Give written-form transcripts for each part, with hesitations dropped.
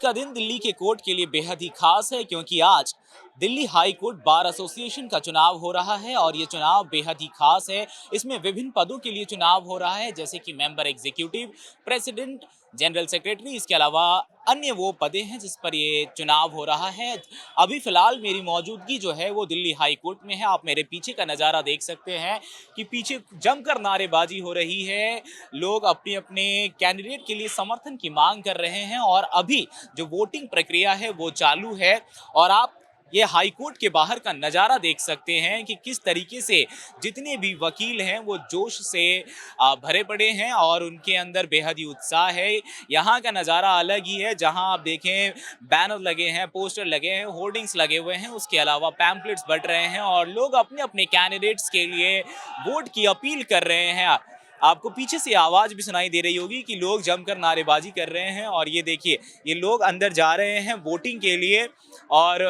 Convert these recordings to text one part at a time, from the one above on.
का दिन दिल्ली के कोर्ट के लिए बेहद ही खास है क्योंकि आज Delhi high court bar association का चुनाव हो रहा है और ये चुनाव बेहद ही खास है। इसमें विभिन्न पदों के लिए चुनाव हो रहा है जैसे कि member executive, president, general secretary. इसके अलावा अन्य वो पदे हैं जिस पर ये चुनाव हो रहा है। अभी फिलहाल मेरी मौजूदगी जो है वो दिल्ली हाई कोर्ट में है। आप मेरे पीछे का नज़ारा देख सकते हैं कि पीछे जमकर नारेबाजी हो रही है। लोग अपने अपने कैंडिडेट के लिए समर्थन की मांग कर रहे हैं और अभी जो वोटिंग प्रक्रिया है वो चालू है। और आप ये हाई कोर्ट के बाहर का नज़ारा देख सकते हैं कि किस तरीके से जितने भी वकील हैं वो जोश से भरे पड़े हैं और उनके अंदर बेहद ही उत्साह है। यहाँ का नज़ारा अलग ही है, जहाँ आप देखें बैनर लगे हैं, पोस्टर लगे हैं, होर्डिंग्स लगे हुए हैं, उसके अलावा पैम्पलेट्स बंट रहे हैं और लोग अपने अपने कैंडिडेट्स के लिए वोट की अपील कर रहे हैं। आपको पीछे से आवाज़ भी सुनाई दे रही होगी कि लोग जमकर नारेबाजी कर रहे हैं। और ये देखिए, ये लोग अंदर जा रहे हैं वोटिंग के लिए और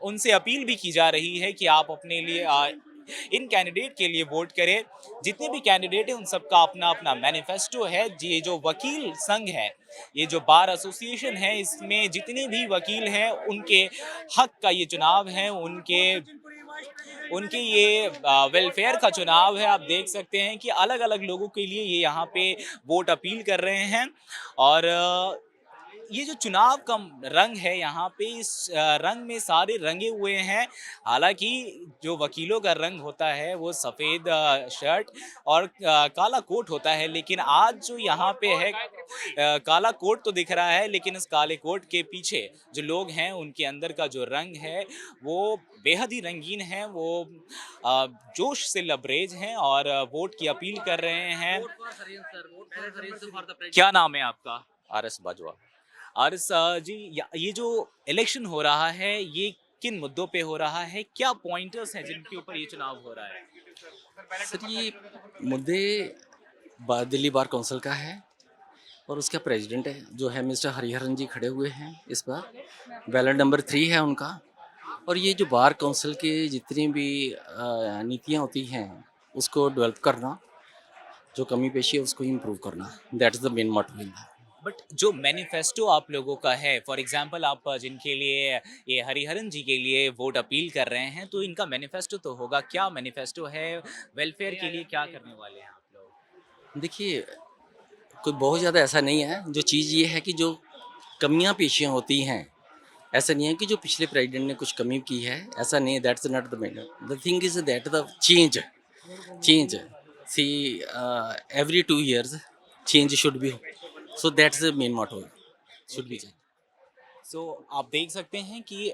उनसे अपील भी की जा रही है कि आप अपने लिए इन कैंडिडेट के लिए वोट करें। जितने भी कैंडिडेट हैं उन सबका अपना अपना मैनिफेस्टो है। ये जो वकील संघ है, ये जो बार एसोसिएशन है, इसमें जितने भी वकील हैं उनके हक का ये चुनाव है, उनके उनके ये वेलफेयर का चुनाव है। आप देख सकते हैं कि अलग अलग लोगों के लिए ये यहाँ पे वोट अपील कर रहे हैं। और ये जो चुनाव का रंग है यहाँ पे, इस रंग में सारे रंगे हुए हैं। हालांकि जो वकीलों का रंग होता है वो सफ़ेद शर्ट और काला कोट होता है, लेकिन आज जो यहाँ पे है काला कोट तो दिख रहा है, लेकिन इस काले कोट के पीछे जो लोग हैं उनके अंदर का जो रंग है वो बेहद ही रंगीन है। वो जोश से लबरेज हैं और वोट की अपील कर रहे हैं। क्या नाम है आपका? RS बाजवा। आरिस जी, ये जो इलेक्शन हो रहा है ये किन मुद्दों पे हो रहा है? क्या पॉइंटर्स हैं जिनके ऊपर ये चुनाव हो रहा है? सर ये मुद्दे दिल्ली बार काउंसिल का है और उसका प्रेसिडेंट है जो है मिस्टर हरिहरन जी खड़े हुए हैं इस बार। बैलेट नंबर 3 है उनका। और ये जो बार काउंसिल की जितनी भी नीतियाँ होती हैं उसको डेवलप करना, जो कमी पेशी है उसको इम्प्रूव करना, that is the main motive in that. But जो मैनिफेस्टो आप लोगों का है, फॉर एग्जांपल आप जिनके लिए ये हरिहरन जी के लिए वोट अपील कर रहे हैं, तो इनका मैनिफेस्टो तो होगा। क्या मैनिफेस्टो है? वेलफेयर के लिए क्या करने वाले हैं आप लोग? देखिए, कोई बहुत ज़्यादा ऐसा नहीं है। जो चीज़ ये है कि जो कमियाँ पेशियाँ होती हैं, ऐसा नहीं है कि जो पिछले प्रेसिडेंट ने कुछ कमी की है, ऐसा नहीं है। That's not the matter. The thing is that the change see every 2 years change should be. So that's the main motto, should be okay. Change. सो आप देख सकते हैं कि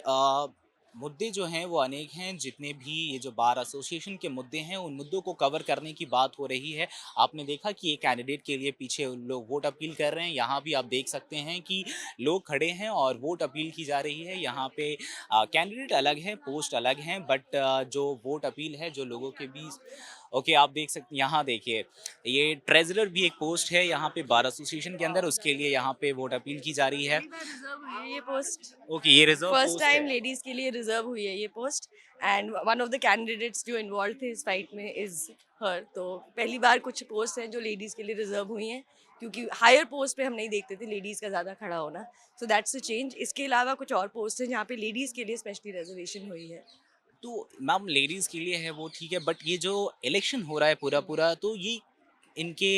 मुद्दे जो हैं वो अनेक हैं। जितने भी ये जो बार एसोसिएशन के मुद्दे हैं उन मुद्दों को कवर करने की बात हो रही है। आपने देखा कि ये कैंडिडेट के लिए पीछे लोग वोट अपील कर रहे हैं। यहाँ भी आप देख सकते हैं कि लोग खड़े हैं और वोट अपील की जा रही है। यहाँ पे कैंडिडेट अलग हैं, पोस्ट अलग हैं, बट जो वोट अपील है जो लोगों के बीच। ओके, आप देख सकते, यहाँ देखिए, ये ट्रेजरर भी एक पोस्ट है यहाँ पे बार एसोसिएशन के अंदर, उसके लिए यहाँ पे वोट अपील की जा रही है। पहली बार रिजर्व हुई है ये पोस्ट। ओके, ये रिजर्व फर्स्ट पोस्ट टाइम है। लेडीज के लिए रिजर्व हुई है ये post. And one of the candidates जो इन्वॉल्व थे इस फाइट में इज हर। तो पहली बार कुछ पोस्ट हैं जो लेडीज के लिए रिजर्व हुई हैं, क्योंकि हायर पोस्ट पे हम नहीं देखते थे लेडीज का ज़्यादा खड़ा होना। So that's a change. इसके अलावा कुछ और पोस्ट हैं जहाँ पे लेडीज के लिए स्पेशली रिजर्वेशन हुई है। तो मैम, लेडीज़ के लिए है वो ठीक है, बट ये जो इलेक्शन हो रहा है पूरा पूरा, तो ये इनके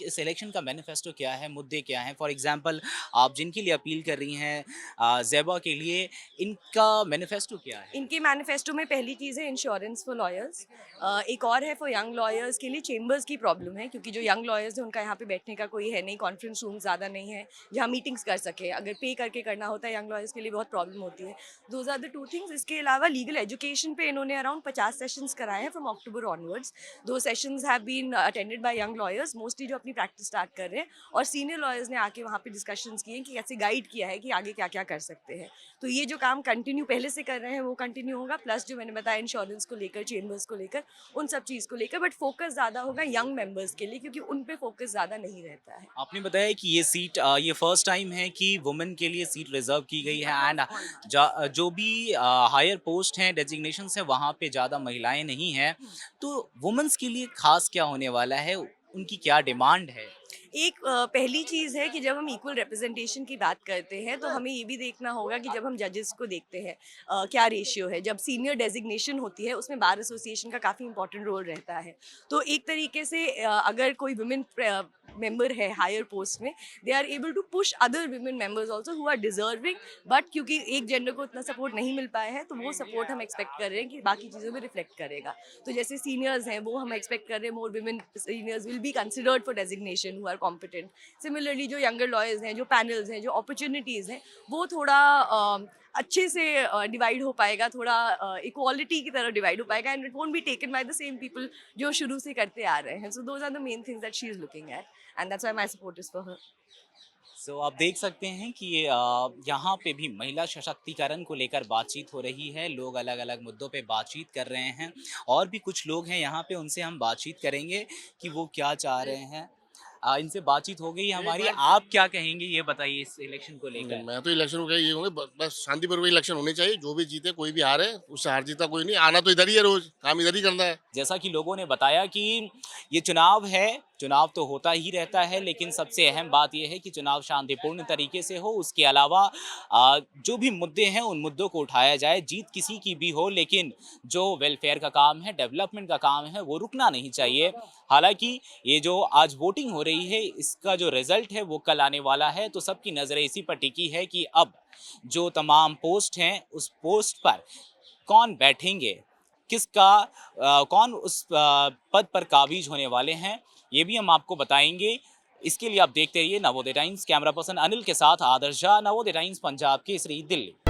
इस इलेक्शन का मैनिफेस्टो क्या है, मुद्दे क्या हैं? फॉर एग्जांपल आप जिनके लिए अपील कर रही हैं, ज़ेबा के लिए, इनका मैनिफेस्टो क्या है? इनके मैनिफेस्टो में पहली चीज़ है इंश्योरेंस फॉर लॉयर्स। एक और है फॉर यंग लॉयर्स के लिए चेंबर्स की प्रॉब्लम है, क्योंकि जो यंग लॉयर्स हैं उनका यहाँ पे बैठने का कोई है नहीं, कॉन्फ्रेंस रूम ज़्यादा नहीं है जहाँ मीटिंग्स कर सके। अगर पे करके करना होता है यंग लॉयर्स के लिए बहुत प्रॉब्लम होती है। Those are the two things. इसके अलावा लीगल एजुकेशन पे इन्होंने अराउंड 50 सेशंस कराए हैं फ्रॉम अक्टूबर ऑनवर्ड्स। दो sessions have been attended by young lawyers mostly जो अपनी प्रैक्टिस स्टार्ट कर रहे हैं, और सीनियर लॉयर्स ने आके वहाँ पे डिस्कशंस किए हैं कि कैसे गाइड किया है कि आगे क्या क्या कर सकते हैं। तो ये जो काम कंटिन्यू पहले से कर रहे हैं वो कंटिन्यू होगा, प्लस जो मैंने बताया इंश्योरेंस को लेकर, चेंबर्स को लेकर, उन सब चीज़ को लेकर। बट फोकस ज़्यादा होगा यंग मेंबर्स के लिए, क्योंकि उन पे फोकस ज़्यादा नहीं रहता है। आपने बताया कि ये सीट, ये फर्स्ट टाइम है कि वुमेन के लिए सीट रिजर्व की गई है। एंड जो भी हायर पोस्ट हैं, डेजिग्नेशंस हैं, वहाँ पे ज़्यादा महिलाएं नहीं हैं। तो वुमेन्स के लिए खास क्या होने वाला है? उनकी क्या डिमांड है? एक पहली चीज़ है कि जब हम इक्वल रिप्रेजेंटेशन की बात करते हैं तो हमें ये भी देखना होगा कि जब हम जजेस को देखते हैं क्या रेशियो है। जब सीनियर डेजिग्नेशन होती है उसमें बार एसोसिएशन का काफ़ी इंपॉर्टेंट रोल रहता है। तो एक तरीके से अगर कोई वुमेन मेंबर है हायर पोस्ट में, they are able to push other women members also who are deserving, but क्योंकि एक जेंडर को उतना सपोर्ट नहीं मिल पाया है तो वो सपोर्ट हम एक्सपेक्ट कर रहे हैं कि बाकी चीज़ों में रिफ्लेक्ट करेगा। तो जैसे सीनियर्स हैं वो हम एक्सपेक्ट कर रहे हैं more women seniors will be considered for designation who are competent. Similarly जो यंगर लॉयर्स हैं, जो पैनल्स हैं, जो अपॉर्चुनिटीज़ हैं, वो थोड़ा अच्छे से डिवाइड हो पाएगा, थोड़ा इक्वालिटी की तरह डिवाइड हो पाएगा, and it won't be taken by the same people जो शुरू से करते आ रहे हैं। So those are the main things that she is looking at, and that's why my support is for her. सो आप देख सकते हैं कि यहाँ पे भी महिला सशक्तिकरण को लेकर बातचीत हो रही है। लोग अलग अलग मुद्दों पे बातचीत कर रहे हैं और भी कुछ लोग हैं यहाँ पे, उनसे हम बातचीत करेंगे कि वो क्या चाह रहे हैं। इनसे बातचीत हो गई हमारी। आप क्या कहेंगे ये बताइए इस इलेक्शन को लेकर? मैं तो इलेक्शन को ये होंगे, बस शांतिपूर्वक इलेक्शन होने चाहिए। जो भी जीते, कोई भी हारे, उससे हार जीता कोई नहीं। आना तो इधर ही है, रोज काम इधर ही करना है। जैसा कि लोगों ने बताया कि ये चुनाव है, चुनाव तो होता ही रहता है, लेकिन सबसे अहम बात यह है कि चुनाव शांतिपूर्ण तरीके से हो। उसके अलावा जो भी मुद्दे हैं उन मुद्दों को उठाया जाए। जीत किसी की भी हो, लेकिन जो वेलफेयर का काम है, डेवलपमेंट का काम है, वो रुकना नहीं चाहिए। हालांकि ये जो आज वोटिंग हो रही है, इसका जो रिजल्ट है वो कल आने वाला है, तो सबकी नज़रें इसी पर टिकी है कि अब जो तमाम पोस्ट हैं उस पोस्ट पर कौन बैठेंगे, किसका कौन उस पद पर काबिज होने वाले हैं, ये भी हम आपको बताएंगे। इसके लिए आप देखते रहिए Navodaya times. Camera person Anil के साथ आदर्श झा, नवोदय टाइम्स, पंजाब केसरी, दिल्ली।